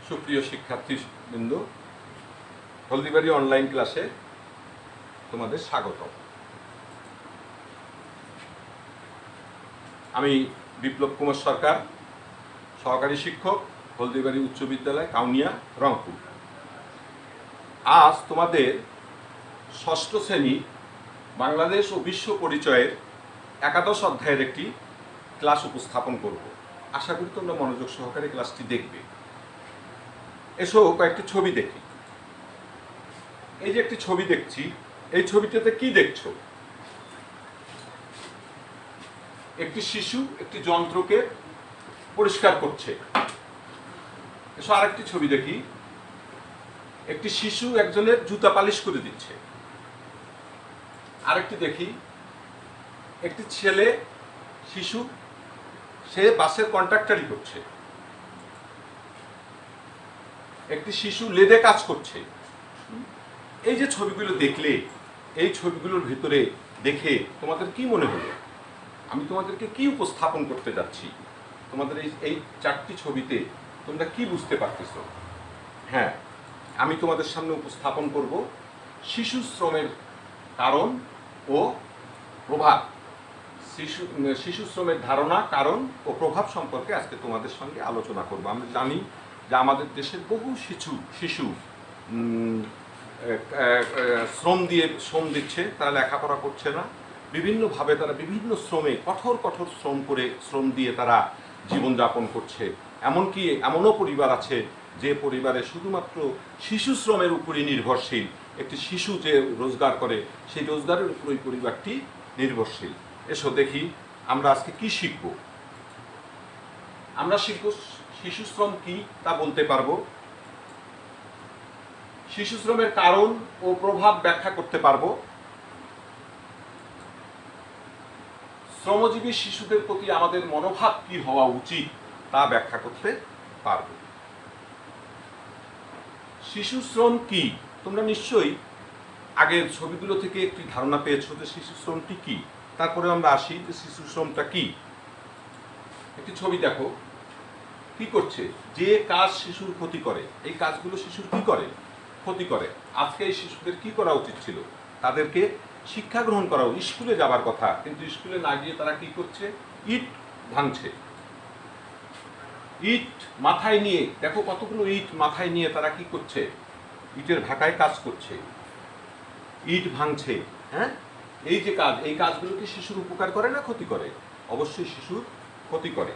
সুপ্রিয় শিক্ষার্থীবৃন্দ, হলদিবাড়ি অনলাইন ক্লাসে তোমাদের স্বাগত। আমি বিপ্লব কুমার সরকার, সহকারী শিক্ষক, হলদিবাড়ি উচ্চ বিদ্যালয়, কাউনিয়া, রংপুর। আজ তোমাদের ষষ্ঠ শ্রেণী বাংলাদেশ ও বিশ্ব পরিচয়ের একাদশ অধ্যায়ের একটি ক্লাস উপস্থাপন করব। আশা করি তোমরা মনোযোগ সহকারে ক্লাসটি দেখবে। এসো কয়েকটি ছবি দেখি। এই যে একটি ছবি দেখছি, এই ছবিটাতে কি দেখছো? একটি শিশু একটি যন্ত্রকে পরিষ্কার করছে। এসো আরেকটি ছবি দেখি। একটি শিশু একজনের জুতা পালিশ করে দিচ্ছে। আরেকটি দেখি, একটি ছেলে শিশু, সে বাসের কন্ট্রাক্টরি করছে। একটি শিশু লেদে কাজ করছে। এই যে ছবিগুলো দেখলে, এই ছবিগুলোর ভিতরে দেখে তোমাদের কি মনে হলো? আমি তোমাদেরকে কি উপস্থাপন করতে যাচ্ছি? তোমাদের এই চারটি ছবিতে তোমরা কি বুঝতে পারতেছ? হ্যাঁ, আমি তোমাদের সামনে উপস্থাপন করব শিশু শ্রমের কারণ ও প্রভাব। শিশু শ্রমের ধারণা, কারণ ও প্রভাব সম্পর্কে আজকে তোমাদের সঙ্গে আলোচনা করব। আমরা জানি যে আমাদের দেশের বহু শিশু শ্রম দিচ্ছে, তারা লেখাপড়া করছে না। বিভিন্নভাবে তারা বিভিন্ন শ্রমে কঠোর শ্রম দিয়ে তারা জীবনযাপন করছে। এমনকি এমনও পরিবার আছে যে পরিবারে শুধুমাত্র শিশু শ্রমের উপরই নির্ভরশীল। একটি শিশু যে রোজগার করে, সেই রোজগারের উপর ওই পরিবারটি নির্ভরশীল। এসো দেখি আমরা আজকে কি শিখব। আমরা শিখব শিশু শ্রম কি তা বলতে পারবো, শিশু শ্রমের কারণ ও প্রভাব ব্যাখ্যা করতে পারবো, শ্রমজীবী শিশুদের প্রতি আমাদের মনোভাব কি হওয়া উচিত তা ব্যাখ্যা করতে পারবো। শিশু শ্রম কি? তোমরা নিশ্চয়ই আগের ছবিগুলো থেকে একটি ধারণা পেয়েছো যে শিশু শ্রমটি কি। তারপরে আমরা আসি যে শিশু শ্রমটা কি। একটি ছবি দেখো, কি করছে? যে কাজ শিশুর ক্ষতি করে, এই কাজগুলো শিশুর কি করে? ক্ষতি করে। আজকে এই শিশুদের কি করা উচিত ছিল? তাদেরকে শিক্ষা গ্রহণ করা, স্কুলে যাবার কথা, কিন্তু স্কুলে না গিয়ে তারা কি করছে? ইট ভাঙছে। ইট মাথায় নিয়ে, দেখো কতগুলো ইট মাথায় নিয়ে তারা কি করছে? ইটের ভাটায় কাজ করছে, ইট ভাঙছে। হ্যাঁ, এই যে কাজ, এই কাজগুলো কি শিশুর উপকার করে না ক্ষতি করে? অবশ্যই শিশুর ক্ষতি করে।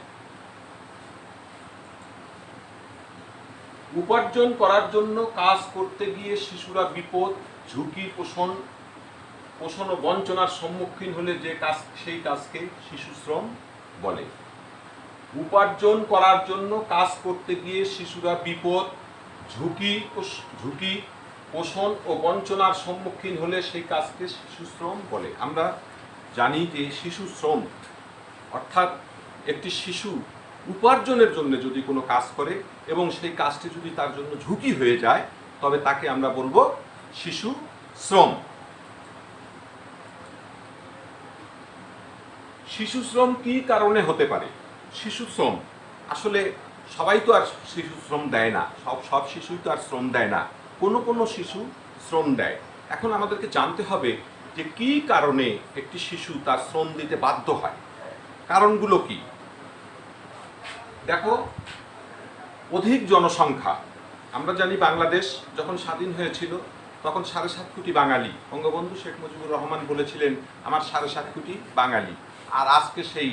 উপার্জন করার জন্য কাজ করতে গিয়ে শিশুরা বিপদ, ঝুঁকি, পোষণ ও বঞ্চনার সম্মুখীন হলে যে কাজ, সেই কাজকে শিশু শ্রম বলে। উপার্জন করার জন্য কাজ করতে গিয়ে শিশুরা বিপদ, ঝুঁকি, পোষণ ও বঞ্চনার সম্মুখীন হলে সেই কাজকে শিশু শ্রম বলে। আমরা জানি যে শিশু শ্রম অর্থাৎ একটি শিশু উপার্জনের জন্য যদি কোনো কাজ করে এবং সেই কাজটি যদি তার জন্য ঝুঁকি হয়ে যায়, তবে তাকে আমরা বলবো শিশু শ্রম। শিশু শ্রম কি কারণে হতে পারে? শিশু শ্রম আসলে সবাই তো আর শিশু শ্রম দেয় না, সব শিশুই তো আর শ্রম দেয় না। কোনো শিশু শ্রম দেয়। এখন আমাদেরকে জানতে হবে যে কি কারণে একটি শিশু তার শ্রম দিতে বাধ্য হয়, কারণগুলো কি। দেখো, অধিক জনসংখ্যা। আমরা জানি বাংলাদেশ যখন স্বাধীন হয়েছিল তখন 7.5 কোটি বাঙালি। বঙ্গবন্ধু শেখ মুজিবুর রহমান বলেছিলেন আমার 7.5 কোটি বাঙালি। আর আজকে সেই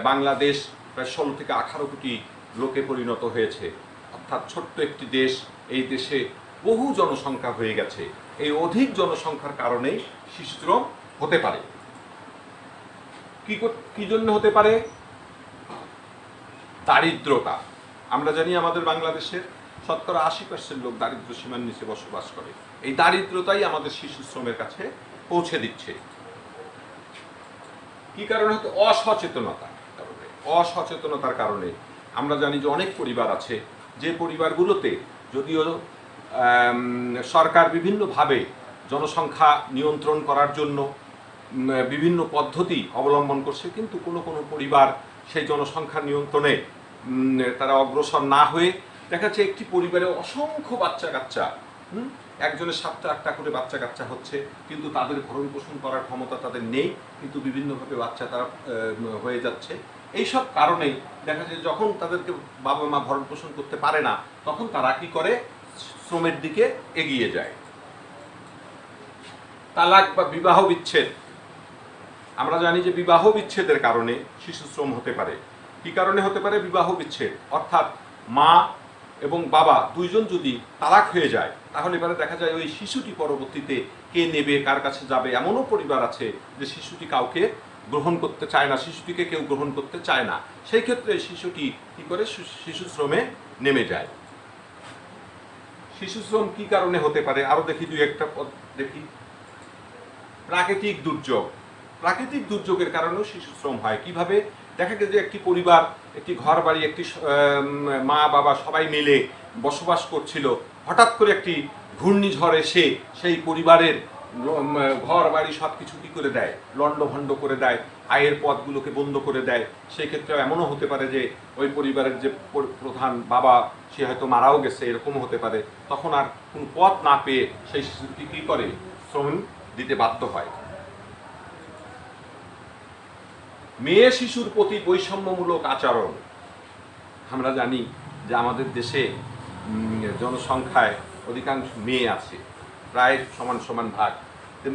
বাংলাদেশ প্রায় 16 থেকে 18 কোটি লোকে পরিণত হয়েছে। অর্থাৎ ছোট্ট একটি দেশ, এই দেশে বহু জনসংখ্যা হয়ে গেছে। এই অধিক জনসংখ্যার কারণেই শিশু শ্রম হতে পারে। কি জন্য হতে পারে? দারিদ্রতা। আমরা জানি আমাদের বাংলাদেশের 80% লোক দারিদ্র সীমার নিচে বসবাস করে। এই দারিদ্রতাই আমাদের শিশু শ্রমের কাছে পৌঁছে দিচ্ছে। কি কারণে? হয়তো অসচেতনতার কারণে। আমরা জানি যে অনেক পরিবার আছে যে পরিবারগুলোতে যদিও সরকার বিভিন্নভাবে জনসংখ্যা নিয়ন্ত্রণ করার জন্য বিভিন্ন পদ্ধতি অবলম্বন করছে, কিন্তু কোনো পরিবার সেই জনসংখ্যা নিয়ন্ত্রণে তারা অগ্রসর না হয়ে দেখা যাচ্ছে একটি পরিবারে অসংখ্য বাচ্চা কাচ্চা, একজনের 7টা 8টা করে বাচ্চা কাচ্চা হচ্ছে, কিন্তু তাদের ভরণ পোষণ করার ক্ষমতা তাদের নেই, কিন্তু বিভিন্নভাবে বাচ্চা তারা হয়ে যাচ্ছে। এইসব কারণেই দেখা যায় যখন তাদেরকে বাবা মা ভরণ পোষণ করতে পারে না, তখন তারা কি করে, শ্রমের দিকে এগিয়ে যায়। তালাক বা বিবাহ বিচ্ছেদ, আমরা জানি যে বিবাহ বিচ্ছেদের কারণে শিশু শ্রম হতে পারে। কি কারণে হতে পারে বিবাহ বিচ্ছেদ? অর্থাৎ মা এবং বাবা দুইজন যদি তালাক হয়ে যায়, তাহলে এবারে দেখা যায় ওই শিশুটি পরবর্তীতে কে নেবে, কার কাছে যাবে। এমনও পরিবার আছে যে শিশুটি কাউকে গ্রহণ করতে চায় না, শিশুটিকে কেউ গ্রহণ করতে চায় না। সেই ক্ষেত্রে শিশুটি কি করে, শিশু শ্রমে নেমে যায়। শিশু শ্রম কি কারণে হতে পারে আরো দেখি, দুই একটা দেখি। প্রাকৃতিক দুর্যোগ, প্রাকৃতিক দুর্যোগের কারণেও শিশু শ্রম হয়। কিভাবে? দেখা গেছে যে একটি পরিবার, একটি ঘর বাড়ি, একটি মা বাবা সবাই মিলে বসবাস করছিল, হঠাৎ করে একটি ঘূর্ণিঝড় এসে সেই পরিবারের ঘর বাড়ি সব কিছু কি করে দেয়, লণ্ডভণ্ড করে দেয়, আয়ের পথগুলোকে বন্ধ করে দেয়। সেই ক্ষেত্রে এমনও হতে পারে যে ওই পরিবারের যে প্রধান বাবা, সে হয়তো মারাও গেছে, এরকমও হতে পারে। তখন আর কোনো পথ না পেয়ে সেই শিশুটি কী করে, শ্রম দিতে বাধ্য হয়। মেয়ে শিশুর প্রতি বৈষম্যমূলক আচরণ, আমরা জানি যে আমাদের দেশে জনসংখ্যায় অধিকাংশ মেয়ে আছে, প্রায় সমান সমান ভাগ।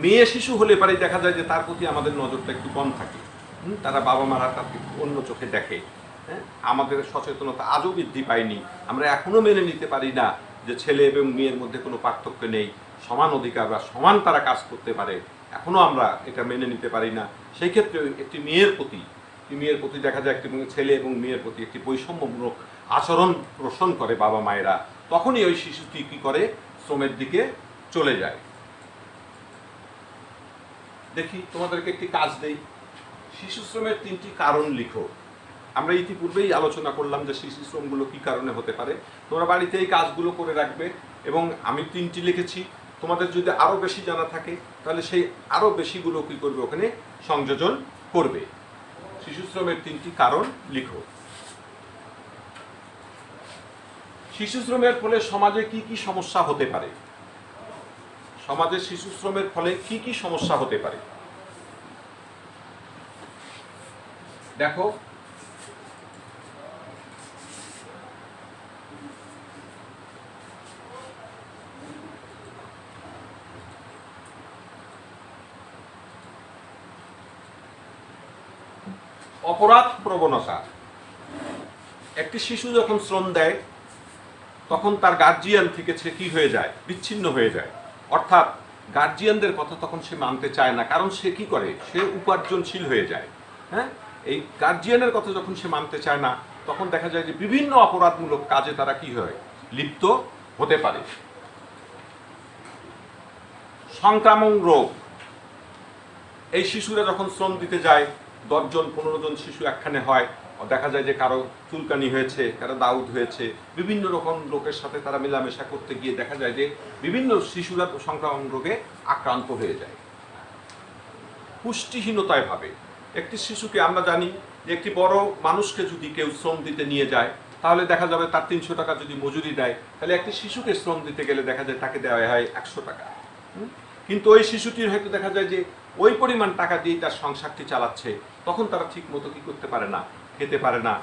মেয়ে শিশু হলে পারে দেখা যায় যে তার প্রতি আমাদের নজরটা একটু কম থাকে, তারা বাবা মারা তাকে অন্য চোখে দেখে। হ্যাঁ, আমাদের সচেতনতা আজও বৃদ্ধি পায়নি। আমরা এখনো মেনে নিতে পারি না যে ছেলে এবং মেয়ের মধ্যে কোনো পার্থক্য নেই, সমান অধিকার বা সমান তারা কাজ করতে পারে। এখনো আমরা এটা মেনে নিতে পারি না। সেই ক্ষেত্রে একটি মেয়ের প্রতি দেখা যায় একটি ছেলে এবং মেয়ের প্রতি একটি বৈষম্যমূলক আচরণ পোষণ করে বাবা মায়েরা, তখনই ওই শিশুটি কি করে, শ্রমের দিকে চলে যায়। দেখি তোমাদেরকে একটি কাজ দেই, শিশু শ্রমের 3টি কারণ লিখো। আমরা ইতিপূর্বেই আলোচনা করলাম যে শিশু শ্রমগুলো কি কারণে হতে পারে। তোমরা বাড়িতে এই কাজগুলো করে রাখবে, এবং আমি 3টি লিখেছি। তোমাদের যদি আরো বেশি জানা থাকে তাহলে সেই আরো বেশিগুলো কি করবে, ওখানে সংযোজন করবে। শিশু শ্রমের 3টি কারণ লিখো। শিশু শ্রমের ফলে সমাজে কি কি সমস্যা হতে পারে? সমাজে শিশু শ্রমের ফলে কি কি সমস্যা হতে পারে? দেখো, অপরাধ প্রবণতা। একটি শিশু যখন শ্রম দেয় তখন তার গার্জিয়ান থেকে সে কি হয়ে যায়, বিচ্ছিন্ন হয়ে যায়। অর্থাৎ গার্জিয়ানদের কথা তখন সে মানতে চায় না, কারণ সে কি করে, সে উপার্জনশীল হয়ে যায়। হ্যাঁ, এই গার্জিয়ানের কথা যখন সে মানতে চায় না, তখন দেখা যায় যে বিভিন্ন অপরাধমূলক কাজে তারা কি হয়, লিপ্ত হতে পারে। সংক্রামক রোগ, এই শিশুরা যখন শ্রম দিতে যায়, 10 জন 15 জন শিশু একখানে হয়, দেখা যায় যে কারো চুলকানি হয়েছে, কারো দাউদ হয়েছে, বিভিন্ন রকম লোকের সাথে তারা মেলামেশা করতে গিয়ে দেখা যায় যে বিভিন্ন শিশুরা সংক্রামক রোগে আক্রান্ত হয়ে যায়। পুষ্টিহীনতায় ভাবে, একটি শিশুকে আমরা জানি যে একটি বড় মানুষকে যদি কেউ শ্রম দিতে নিয়ে যায়, তাহলে দেখা যাবে তার 300 টাকা যদি মজুরি দেয়, তাহলে একটি শিশুকে শ্রম দিতে গেলে দেখা যায় তাকে দেওয়া হয় 100 টাকা। কিন্তু ওই শিশুটির হয়তো দেখা যায় যে ওই পরিমাণ টাকা দিয়ে তার সংসারটি চালাচ্ছে, তখন তারা ঠিক মতো কি করতে পারে না, খেতে পারে না।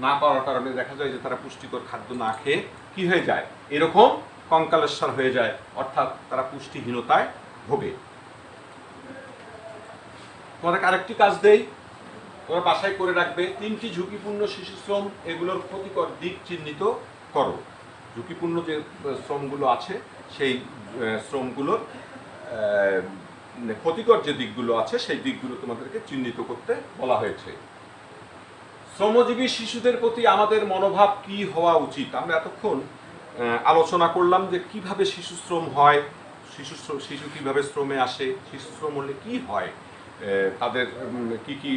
না পাওয়ার কারণে দেখা যায় যে তারা পুষ্টিকর খাদ্য না খেয়ে কি হয়ে যায়, এরকম কঙ্কালেশ্বর হয়ে যায়, অর্থাৎ তারা পুষ্টিহীনতায় ভোগে। তোমাদের আরেকটি কাজ দেই, তোমরা বাসায় করে রাখবে। 3টি ঝুঁকিপূর্ণ শিশু শ্রম, এগুলোর ক্ষতিকর দিক চিহ্নিত করো। ঝুঁকিপূর্ণ যে শ্রমগুলো আছে সেই শ্রমগুলোর ক্ষতিকর যে দিকগুলো আছে সেই দিকগুলো তোমাদেরকে চিহ্নিত করতে বলা হয়েছে। শ্রমজীবী শিশুদের প্রতি আমাদের মনোভাব কি হওয়া উচিত? আমরা এতক্ষণ আলোচনা করলাম যে কিভাবে শিশু শ্রম হয়, শিশু কিভাবে শ্রমে আসে, শিশু শ্রম হলে কি হয়, তাদের কি কি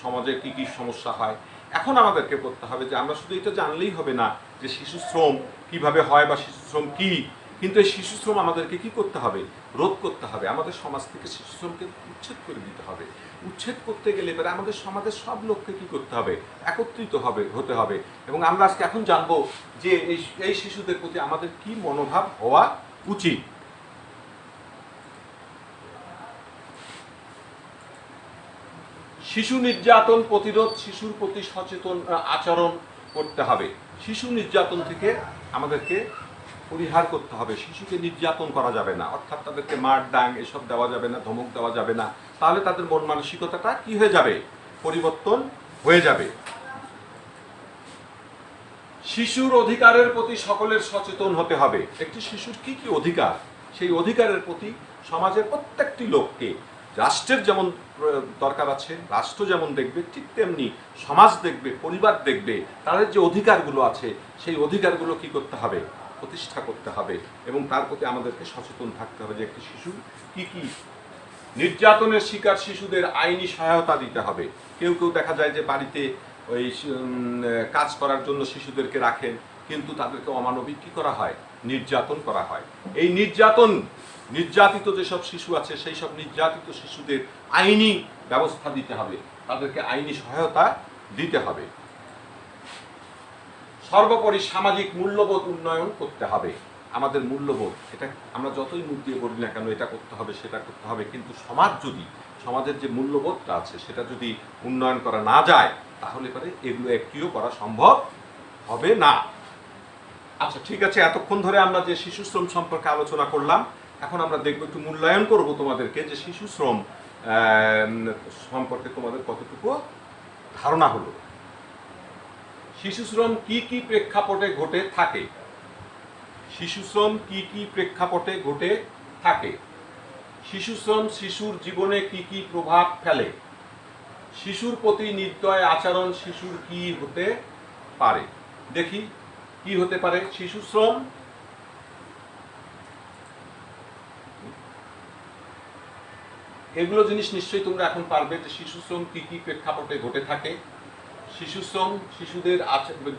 সমাজে কি কি সমস্যা হয়। এখন আমাদেরকে করতে হবে যে আমরা শুধু এটা জানলেই হবে না যে শিশু শ্রম কিভাবে হয় বা শিশু শ্রম কি, কিন্তু এই শিশু শ্রম আমাদেরকে কি করতে হবে? রোধ করতে হবে। আমাদের সমাজ থেকে শিশু শ্রমকে উচ্ছেদ করে দিতে হবে। উচ্ছেদ করতে গেলে এবারে আমাদের সমাজের সব লোককে কি করতে হবে? একত্রিত হতে হবে। এবং আমরা আজকে এখন জানবো যে এই শিশুদের প্রতি আমাদের কি মনোভাব হওয়া উচিত। শিশু নির্যাতন প্রতিরোধ, শিশুর প্রতি সচেতন আচরণ করতে হবে। শিশু নির্যাতন থেকে আমাদেরকে পরিহার করতে হবে। শিশুকে নির্যাতন করা যাবে না, অর্থাৎ তাদেরকে মার ডাং এসব দেওয়া যাবে না, ধমক দেওয়া যাবে না। তাহলে তাদের মন মানসিকতাটা কি হয়ে যাবে? পরিবর্তন হয়ে যাবে। শিশুর অধিকারের প্রতি সকলের সচেতন হতে হবে। একটি শিশুর কি কি অধিকার, সেই অধিকারের প্রতি সমাজের প্রত্যেকটি লোককে, রাষ্ট্রের যেমন দরকার আছে, রাষ্ট্র যেমন দেখবে, ঠিক তেমনি সমাজ দেখবে, পরিবার দেখবে, তাদের যে অধিকারগুলো আছে সেই অধিকারগুলো কি করতে হবে? প্রতিষ্ঠা করতে হবে। এবং তার প্রতি আমাদেরকে সচেতন থাকতে হবে যে একটি শিশু কি কি। নির্যাতনের শিকার শিশুদের আইনি সহায়তা দিতে হবে। কেউ কেউ দেখা যায় যে বাড়িতে ওই কাজ করার জন্য শিশুদেরকে রাখেন, কিন্তু তাদেরকে অমানবিক কি করা হয়? নির্যাতন করা হয়। এই নির্যাতিত যেসব শিশু আছে সেই সব নির্যাতিত শিশুদের আইনি ব্যবস্থা দিতে হবে, তাদেরকে আইনি সহায়তা দিতে হবে। সর্বোপরি সামাজিক মূল্যবোধ উন্নয়ন করতে হবে। আমাদের মূল্যবোধ, এটা আমরা যতই মুখ দিয়ে বলি না কেন, এটা করতে হবে সেটা করতে হবে, কিন্তু সমাজের যে মূল্যবোধটা আছে সেটা যদি উন্নয়ন করা না যায় তাহলে পরে এগুলো একটিও করা সম্ভব হবে না। আচ্ছা, ঠিক আছে, এতক্ষণ ধরে আমরা যে শিশু শ্রম সম্পর্কে আলোচনা করলাম, এখন আমরা দেখব, একটু মূল্যায়ন করব তোমাদেরকে যে শিশু শ্রম সম্পর্কে তোমাদের কতটুকু ধারণা হলো। শিশু শ্রম কি কি প্রেক্ষাপটে ঘটে থাকে? শিশু শ্রম কি কি প্রেক্ষাপটে ঘটে থাকে? শিশু শ্রম শিশুর জীবনে কি কি প্রভাব ফেলে? শিশুর প্রতি নির্দয় আচরণ শিশুর কি হতে পারে? দেখি কি হতে পারে শিশু শ্রম। এগুলো জিনিস নিশ্চয়ই তোমরা এখন পারবে যে শিশু শ্রম কি কি প্রেক্ষাপটে ঘটে থাকে। শিশু শ্রম শিশুদের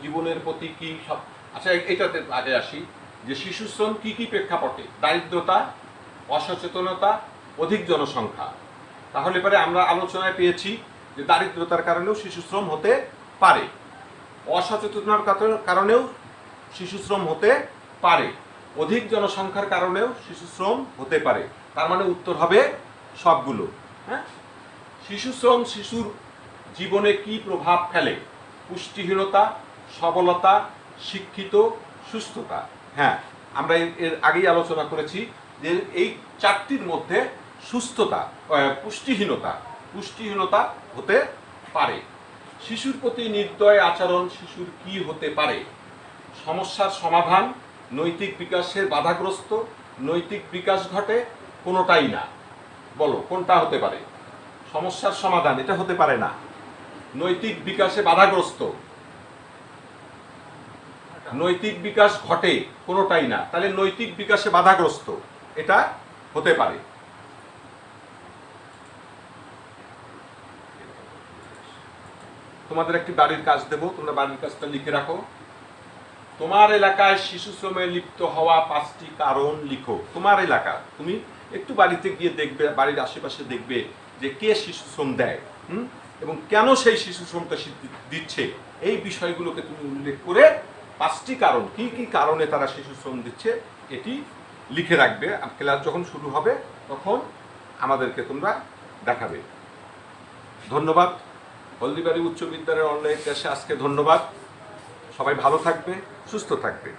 জীবনের প্রতি কি সব। আচ্ছা, এটাতে আগে আসি যে শিশু শ্রম কি কি প্রেক্ষাপটে? দারিদ্রতা, অসচেতনতা, অধিক জনসংখ্যা। তাহলে পরে আমরা আলোচনায় পেয়েছি যে দারিদ্রতার কারণেও শিশু শ্রম হতে পারে, অসচেতনতার কারণেও শিশু শ্রম হতে পারে, অধিক জনসংখ্যার কারণেও শিশু শ্রম হতে পারে। তার মানে উত্তর হবে সবগুলো। হ্যাঁ, শিশু শ্রম শিশুর জীবনে কি প্রভাব ফেলে? পুষ্টিহীনতা, সবলতা, শিক্ষিত, সুস্থতা। হ্যাঁ, আমরা এর আগেই আলোচনা করেছি যে এই চারটির মধ্যে পুষ্টিহীনতা হতে পারে। শিশুর প্রতি নির্দয় আচরণ শিশুর কি হতে পারে? সমস্যার সমাধান, নৈতিক বিকাশের বাধাগ্রস্ত, নৈতিক বিকাশ ঘটে, কোনোটাই না। বলো কোনটা হতে পারে? সমস্যার সমাধান, এটা হতে পারে না। নৈতিক বিকাশে বাধাগ্রস্ত, নৈতিক বিকাশ ঘটে, কোনোটাই না। তাহলে নৈতিক বিকাশে বাধাগ্রস্ত এটা হতে পারে। তোমাদের একটি বাড়ির কাজ দেব, তোমরা বাড়ির কাজটা লিখে রাখো। তোমার এলাকায় শিশু শ্রমে লিপ্ত হওয়া 5টি কারণ লিখো। তোমার এলাকা, তুমি একটু বাড়িতে গিয়ে দেখবে, বাড়ির আশেপাশে দেখবে যে কে শিশু শ্রম দেয়, এবং কেন সেই শিশু শ্রমটা দিচ্ছে, এই বিষয়গুলোকে তুমি উল্লেখ করে 5টি কারণ, কি কি কারণে তারা শিশু শ্রম দিচ্ছে এটি লিখে রাখবে। ক্লাস যখন শুরু হবে তখন আমাদেরকে তোমরা দেখাবে। ধন্যবাদ। হলদিবাড়ি উচ্চ বিদ্যালয়ের অনলাইন ক্লাসে আজকে ধন্যবাদ। সবাই ভালো থাকবে, সুস্থ থাকবে।